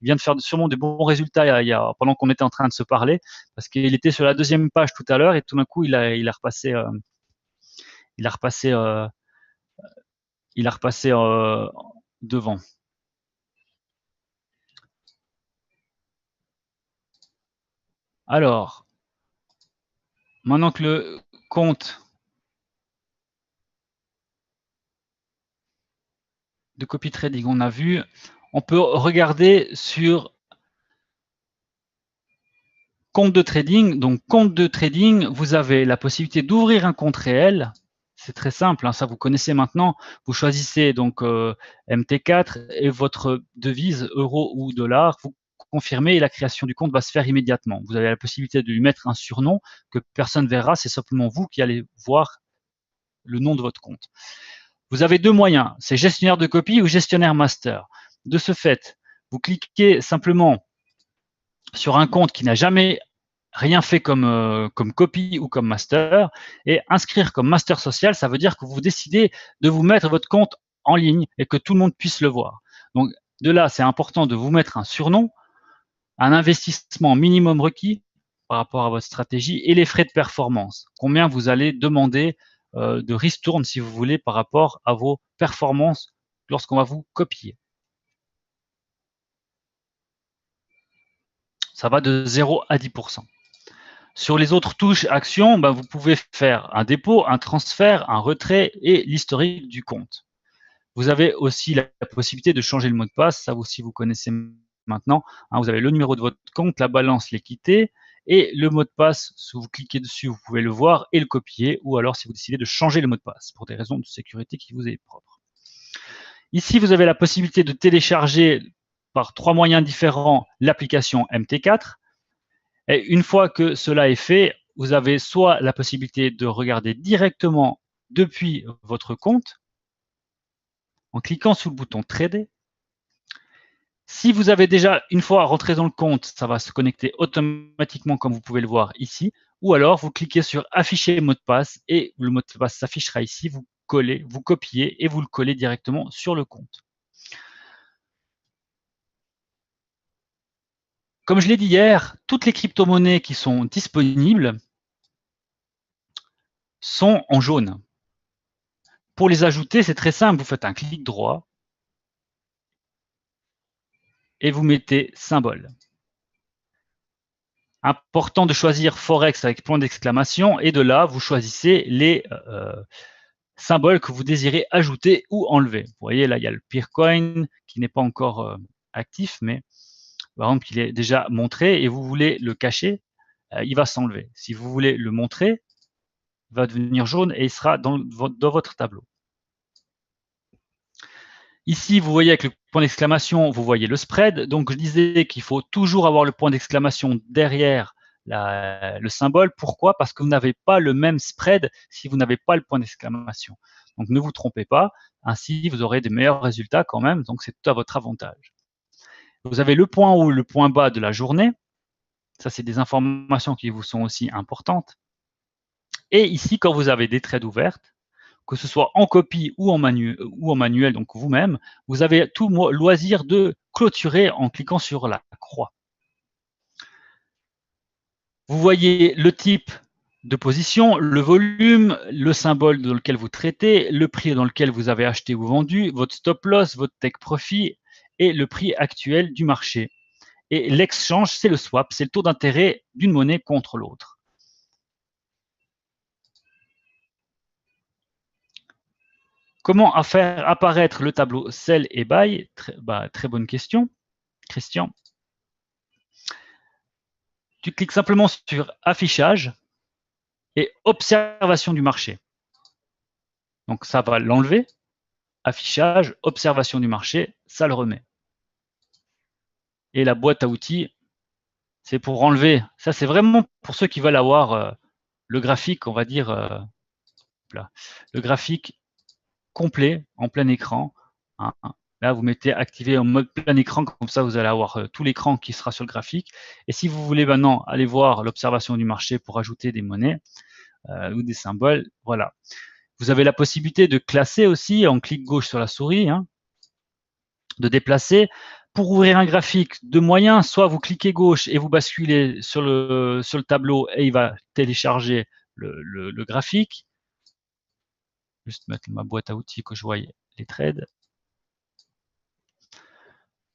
il vient de faire sûrement des bons résultats pendant qu'on était en train de se parler, parce qu'il était sur la deuxième page tout à l'heure et tout d'un coup il a repassé, il a repassé devant. Alors, maintenant que le compte de copy trading, on a vu, on peut regarder sur compte de trading. Donc, compte de trading, vous avez la possibilité d'ouvrir un compte réel. C'est très simple, hein, ça vous connaissez maintenant. Vous choisissez donc MT4 et votre devise euro ou dollar. Vous confirmez et la création du compte va se faire immédiatement. Vous avez la possibilité de lui mettre un surnom que personne ne verra. C'est simplement vous qui allez voir le nom de votre compte. Vous avez deux moyens, c'est gestionnaire de copie ou gestionnaire master. De ce fait, vous cliquez simplement sur un compte qui n'a jamais rien fait comme copie ou comme master, et inscrire comme master social, ça veut dire que vous décidez de vous mettre votre compte en ligne et que tout le monde puisse le voir. Donc de là, c'est important de vous mettre un surnom, un investissement minimum requis par rapport à votre stratégie et les frais de performance. Combien vous allez demander de ristourne, si vous voulez, par rapport à vos performances lorsqu'on va vous copier. Ça va de 0 à 10%. Sur les autres touches actions, ben, vous pouvez faire un dépôt, un transfert, un retrait et l'historique du compte. Vous avez aussi la possibilité de changer le mot de passe, ça aussi vous connaissez maintenant. Hein, vous avez le numéro de votre compte, la balance, l'équité et le mot de passe. Si vous cliquez dessus, vous pouvez le voir et le copier, ou alors si vous décidez de changer le mot de passe pour des raisons de sécurité qui vous est propre. Ici, vous avez la possibilité de télécharger par 3 moyens différents l'application MT4. Et une fois que cela est fait, vous avez soit la possibilité de regarder directement depuis votre compte en cliquant sur le bouton Trader. Si vous avez déjà une fois rentré dans le compte, ça va se connecter automatiquement comme vous pouvez le voir ici. Ou alors, vous cliquez sur Afficher mot de passe et le mot de passe s'affichera ici. Vous collez, vous copiez et vous le collez directement sur le compte. Comme je l'ai dit hier, toutes les crypto-monnaies qui sont disponibles sont en jaune. Pour les ajouter, c'est très simple, vous faites un clic droit et vous mettez symbole. Important de choisir Forex avec point d'exclamation et de là, vous choisissez les symboles que vous désirez ajouter ou enlever. Vous voyez, là, il y a le Peercoin qui n'est pas encore actif, mais par exemple, il est déjà montré et vous voulez le cacher, il va s'enlever. Si vous voulez le montrer, il va devenir jaune et il sera dans votre tableau. Ici, vous voyez avec le point d'exclamation, vous voyez le spread. Donc, je disais qu'il faut toujours avoir le point d'exclamation derrière le symbole. Pourquoi? Parce que vous n'avez pas le même spread si vous n'avez pas le point d'exclamation. Donc, ne vous trompez pas. Ainsi, vous aurez des meilleurs résultats quand même. Donc, c'est tout à votre avantage. Vous avez le point haut, le point bas de la journée. Ça, c'est des informations qui vous sont aussi importantes. Et ici, quand vous avez des trades ouvertes, que ce soit en copie ou en manuel, donc vous-même, vous avez tout loisir de clôturer en cliquant sur la croix. Vous voyez le type de position, le volume, le symbole dans lequel vous traitez, le prix dans lequel vous avez acheté ou vendu, votre stop loss, votre take profit et le prix actuel du marché. Et l'exchange, c'est le swap, c'est le taux d'intérêt d'une monnaie contre l'autre. Comment faire apparaître le tableau sell et buy? Très bonne question, Christian. Tu cliques simplement sur affichage et observation du marché. Donc ça va l'enlever. Affichage, observation du marché, ça le remet. Et la boîte à outils, c'est pour enlever. Ça, c'est vraiment pour ceux qui veulent avoir le graphique, on va dire, le graphique complet en plein écran. Hein. Là, vous mettez activé en mode plein écran, comme ça, vous allez avoir tout l'écran qui sera sur le graphique. Et si vous voulez maintenant aller voir l'observation du marché pour ajouter des monnaies ou des symboles, voilà. Vous avez la possibilité de classer aussi en clic gauche sur la souris, hein, de déplacer. Pour ouvrir un graphique de moyen, soit vous cliquez gauche et vous basculez sur le tableau et il va télécharger le graphique. Juste mettre ma boîte à outils que je voie les trades.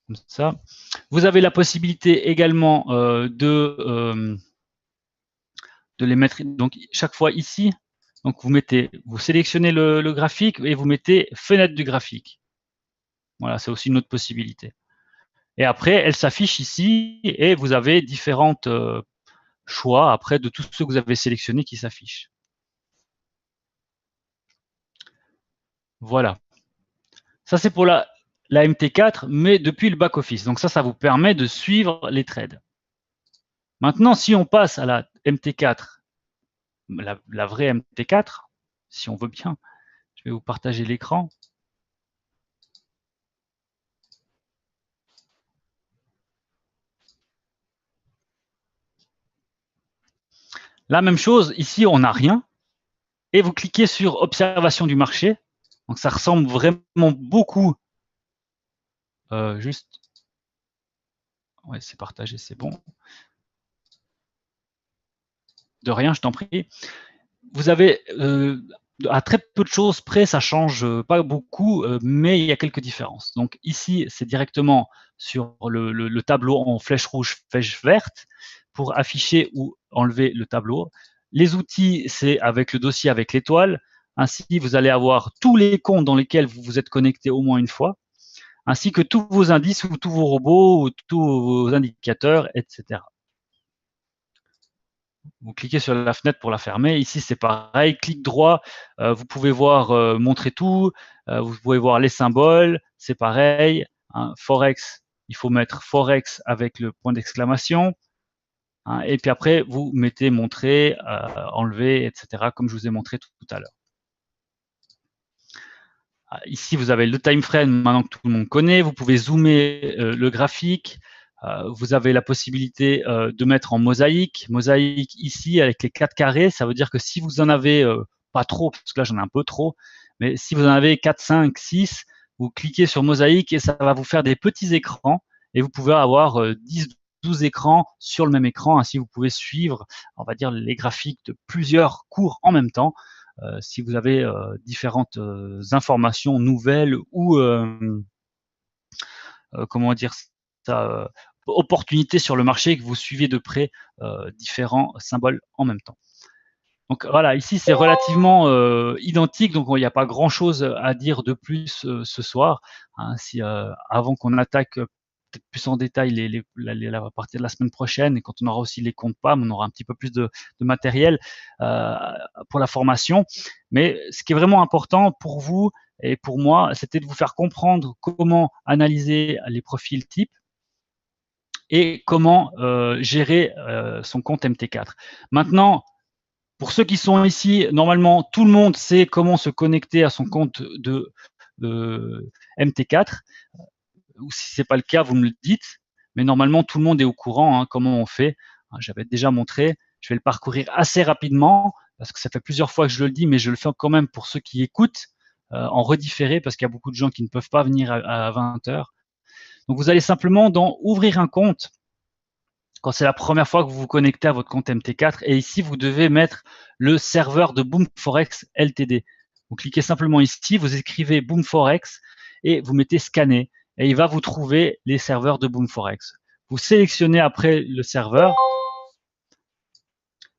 Comme ça. Vous avez la possibilité également de les mettre donc chaque fois ici. Donc vous sélectionnez le graphique et vous mettez fenêtre du graphique. Voilà, c'est aussi une autre possibilité. Et après, elle s'affiche ici et vous avez différentes choix après de tous ceux que vous avez sélectionnés qui s'affichent. Voilà. Ça, c'est pour la MT4, mais depuis le back-office. Donc ça vous permet de suivre les trades. Maintenant, si on passe à la MT4, la vraie MT4, si on veut bien, je vais vous partager l'écran. La même chose, ici, on n'a rien. Et vous cliquez sur observation du marché. Donc ça ressemble vraiment beaucoup. Juste. Ouais, c'est partagé, c'est bon. De rien, je t'en prie. Vous avez à très peu de choses près, ça change pas beaucoup, mais il y a quelques différences. Donc ici, c'est directement sur le tableau en flèche rouge, flèche verte, pour afficher ou enlever le tableau. Les outils, c'est avec le dossier avec l'étoile. Ainsi, vous allez avoir tous les comptes dans lesquels vous vous êtes connecté au moins une fois, ainsi que tous vos indices ou tous vos robots ou tous vos indicateurs, etc. Vous cliquez sur la fenêtre pour la fermer. Ici, c'est pareil, clic droit, vous pouvez voir montrer tout, vous pouvez voir les symboles, c'est pareil. Hein, Forex, il faut mettre Forex avec le point d'exclamation. Hein, et puis après, vous mettez montrer, enlever, etc., comme je vous ai montré tout à l'heure. Ici, vous avez le time frame, maintenant que tout le monde connaît. Vous pouvez zoomer le graphique. Vous avez la possibilité de mettre en mosaïque. Mosaïque ici avec les 4 carrés, ça veut dire que si vous en avez pas trop, parce que là j'en ai un peu trop, Mais si vous en avez 4, 5, 6, vous cliquez sur mosaïque et ça va vous faire des petits écrans et vous pouvez avoir 10, 12 écrans sur le même écran. Ainsi, vous pouvez suivre, on va dire, les graphiques de plusieurs cours en même temps. Si vous avez différentes informations nouvelles ou comment dire ça, opportunités sur le marché et que vous suivez de près différents symboles en même temps. Donc voilà, ici c'est relativement identique, donc il n'y a pas grand-chose à dire de plus ce soir. Hein, si avant qu'on attaque peut-être plus en détail la partie de la semaine prochaine, et quand on aura aussi les comptes PAM, on aura un petit peu plus de matériel pour la formation. Mais ce qui est vraiment important pour vous et pour moi, c'était de vous faire comprendre comment analyser les profils types et comment gérer son compte MT4. Maintenant, pour ceux qui sont ici, normalement, tout le monde sait comment se connecter à son compte de MT4. Ou si ce n'est pas le cas, vous me le dites. Mais normalement, tout le monde est au courant comment on fait. J'avais déjà montré. Je vais le parcourir assez rapidement parce que ça fait plusieurs fois que je le dis, mais je le fais quand même pour ceux qui écoutent en redifféré parce qu'il y a beaucoup de gens qui ne peuvent pas venir à 20 heures. Donc, vous allez simplement ouvrir un compte quand c'est la première fois que vous vous connectez à votre compte MT4. Et ici, vous devez mettre le serveur de BoomForex Ltd. Vous cliquez simplement ici, vous écrivez BoomForex et vous mettez scanner. Et il va vous trouver les serveurs de BoomForex. Vous sélectionnez après le serveur.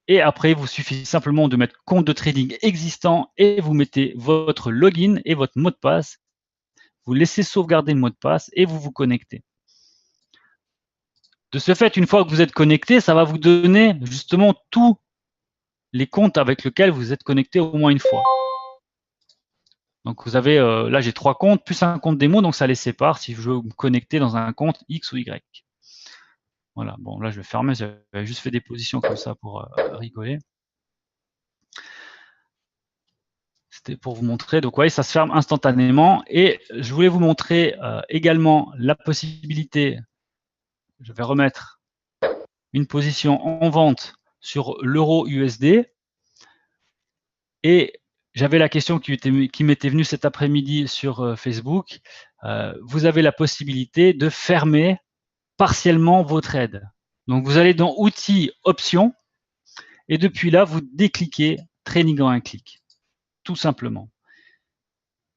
Et après, il vous suffit simplement de mettre compte de trading existant et vous mettez votre login et votre mot de passe. Vous laissez sauvegarder le mot de passe et vous vous connectez. De ce fait, une fois que vous êtes connecté, ça va vous donner justement tous les comptes avec lesquels vous êtes connecté au moins une fois. Donc vous avez, là j'ai 3 comptes, plus un compte démo, donc ça les sépare si je veux me connecter dans un compte X ou Y. Voilà, bon là je vais fermer, j'avais juste fait des positions comme ça pour rigoler. C'était pour vous montrer, donc oui, ça se ferme instantanément. Et je voulais vous montrer également la possibilité, je vais remettre une position en vente sur l'euro USD. Et j'avais la question qui m'était venue cet après-midi sur Facebook. Vous avez la possibilité de fermer partiellement vos trades. Donc vous allez dans Outils, Options, et depuis là, vous décliquez Trading en un clic, tout simplement.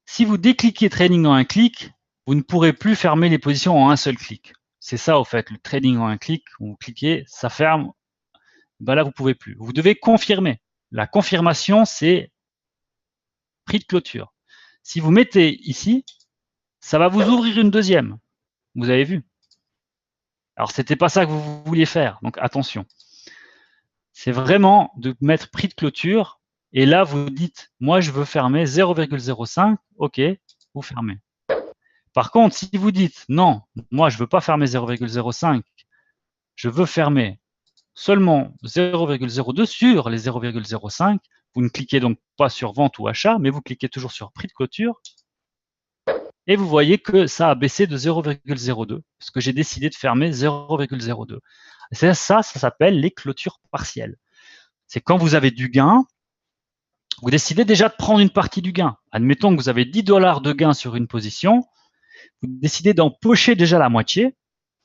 Si vous décliquez Trading en un clic, vous ne pourrez plus fermer les positions en un seul clic. C'est ça, au fait, le trading en un clic. Vous cliquez, ça ferme. Ben là, vous ne pouvez plus. Vous devez confirmer. La confirmation, c'est prix de clôture. Si vous mettez ici, ça va vous ouvrir une deuxième. Vous avez vu. Alors, ce n'était pas ça que vous vouliez faire. Donc, attention. C'est vraiment de mettre prix de clôture. Et là, vous dites, moi, je veux fermer 0,05. OK, vous fermez. Par contre, si vous dites, non, moi, je ne veux pas fermer 0,05, je veux fermer seulement 0,02 sur les 0,05, vous ne cliquez donc pas sur vente ou achat, mais vous cliquez toujours sur prix de clôture. Et vous voyez que ça a baissé de 0,02, parce que j'ai décidé de fermer 0,02. Ça s'appelle les clôtures partielles. C'est quand vous avez du gain, vous décidez déjà de prendre une partie du gain. Admettons que vous avez 10 $ de gain sur une position, vous décidez d'en pocher déjà la moitié.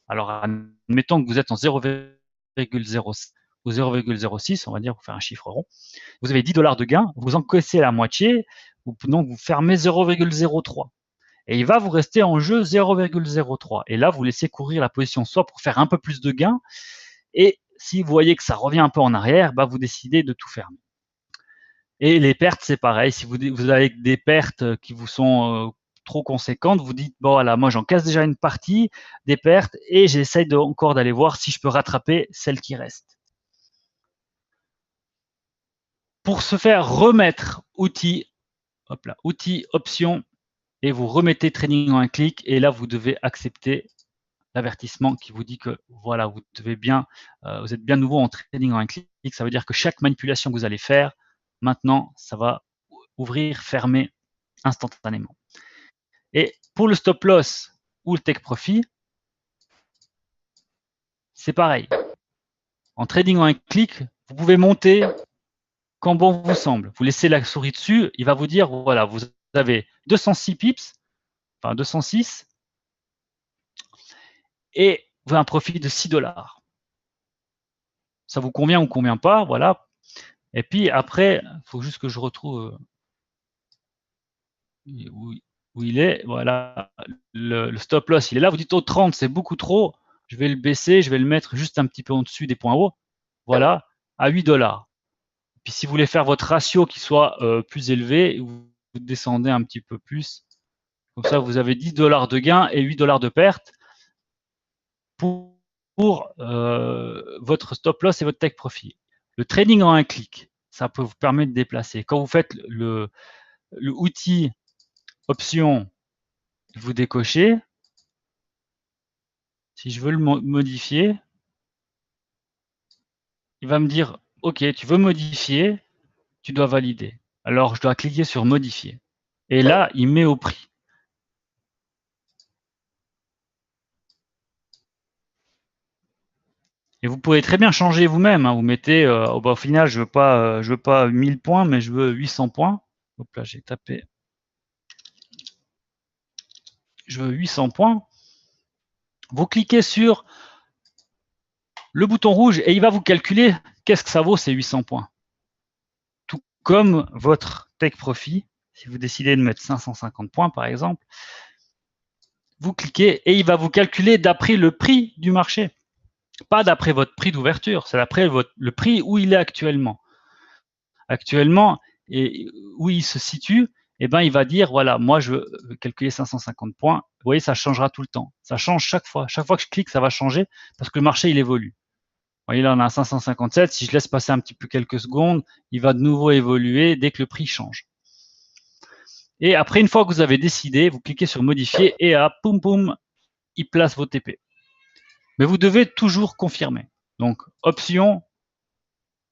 Alors, admettons que vous êtes en 0,06 ou 0,06, on va dire, pour faire un chiffre rond. Vous avez 10 $ de gain, vous encaissez la moitié, donc vous fermez 0,03. Et il va vous rester en jeu 0,03. Et là, vous laissez courir la position soit pour faire un peu plus de gains, et si vous voyez que ça revient un peu en arrière, bah, vous décidez de tout fermer. Et les pertes, c'est pareil. Si vous avez des pertes qui vous sont trop conséquentes, vous dites, bon voilà, moi j'en casse déjà une partie des pertes et j'essaye encore d'aller voir si je peux rattraper celle qui reste. Pour se faire remettre outils, hop là, outils, options, et vous remettez trading en un clic, et là vous devez accepter l'avertissement qui vous dit que voilà, vous êtes bien nouveau en trading en un clic. Ça veut dire que chaque manipulation que vous allez faire, maintenant, ça va ouvrir, fermer instantanément. Et pour le stop loss ou le take profit, c'est pareil. En trading en un clic, vous pouvez monter quand bon vous semble. Vous laissez la souris dessus, il va vous dire, voilà, vous avez 206 pips, enfin 206, et vous avez un profit de 6 $. Ça vous convient ou convient pas, voilà. Et puis après, il faut juste que je retrouve où il est. Voilà, le stop loss, il est là. Vous dites, oh, 30, c'est beaucoup trop. Je vais le baisser, je vais le mettre juste un petit peu en dessus des points hauts. Voilà, à 8 $. Puis si vous voulez faire votre ratio qui soit plus élevé, vous descendez un petit peu plus. Comme ça, vous avez 10 $ de gain et 8 $ de perte pour votre stop loss et votre take profit. Le trading en un clic, ça peut vous permettre de déplacer. Quand vous faites le outil option, vous décochez. Si je veux le modifier, il va me dire, OK, tu veux modifier, tu dois valider. Alors, je dois cliquer sur modifier. Et là, il met au prix. Et vous pouvez très bien changer vous-même. Vous mettez, au final, je veux pas 1000 points, mais je veux 800 points. Hop là, j'ai tapé. Je veux 800 points. Vous cliquez sur le bouton rouge et il va vous calculer qu'est-ce que ça vaut ces 800 points. Tout comme votre take profit. Si vous décidez de mettre 550 points, par exemple, vous cliquez et il va vous calculer d'après le prix du marché. Pas d'après votre prix d'ouverture, c'est d'après le prix où il est actuellement. Actuellement, et où il se situe, eh ben, il va dire, voilà, moi, je veux calculer 550 points. Vous voyez, ça changera tout le temps. Ça change chaque fois. Chaque fois que je clique, ça va changer parce que le marché, il évolue. Vous voyez, là, on a 557. Si je laisse passer un petit peu quelques secondes, il va de nouveau évoluer dès que le prix change. Et après, une fois que vous avez décidé, vous cliquez sur modifier et à poum poum, il place vos TP. Mais vous devez toujours confirmer. Donc, option,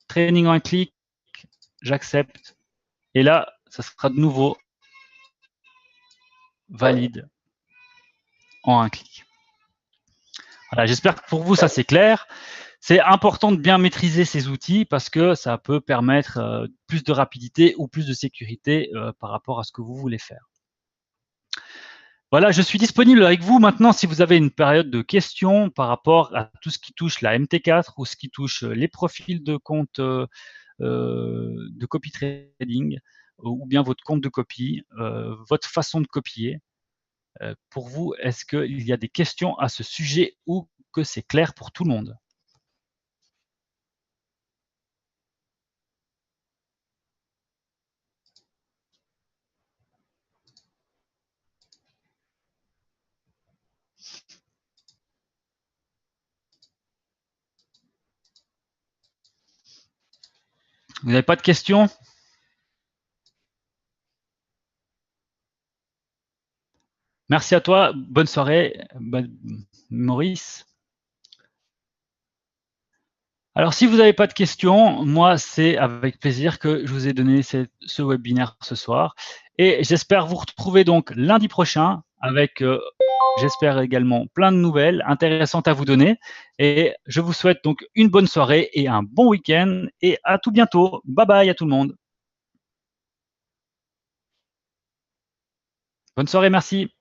training en un clic, j'accepte. Et là, ça sera de nouveau valide en un clic. Voilà, j'espère que pour vous, ça c'est clair. C'est important de bien maîtriser ces outils parce que ça peut permettre plus de rapidité ou plus de sécurité par rapport à ce que vous voulez faire. Voilà, je suis disponible avec vous maintenant si vous avez une période de questions par rapport à tout ce qui touche la MT4 ou ce qui touche les profils de compte de copy trading ou bien votre compte de copie, votre façon de copier. Pour vous, est-ce qu'il y a des questions à ce sujet ou que c'est clair pour tout le monde? Vous n'avez pas de questions? Merci à toi, bonne soirée, Maurice. Alors, si vous n'avez pas de questions, moi, c'est avec plaisir que je vous ai donné ce webinaire ce soir. Et j'espère vous retrouver donc lundi prochain avec, j'espère également, plein de nouvelles intéressantes à vous donner. Et je vous souhaite donc une bonne soirée et un bon week-end. Et à tout bientôt. Bye bye à tout le monde. Bonne soirée, merci.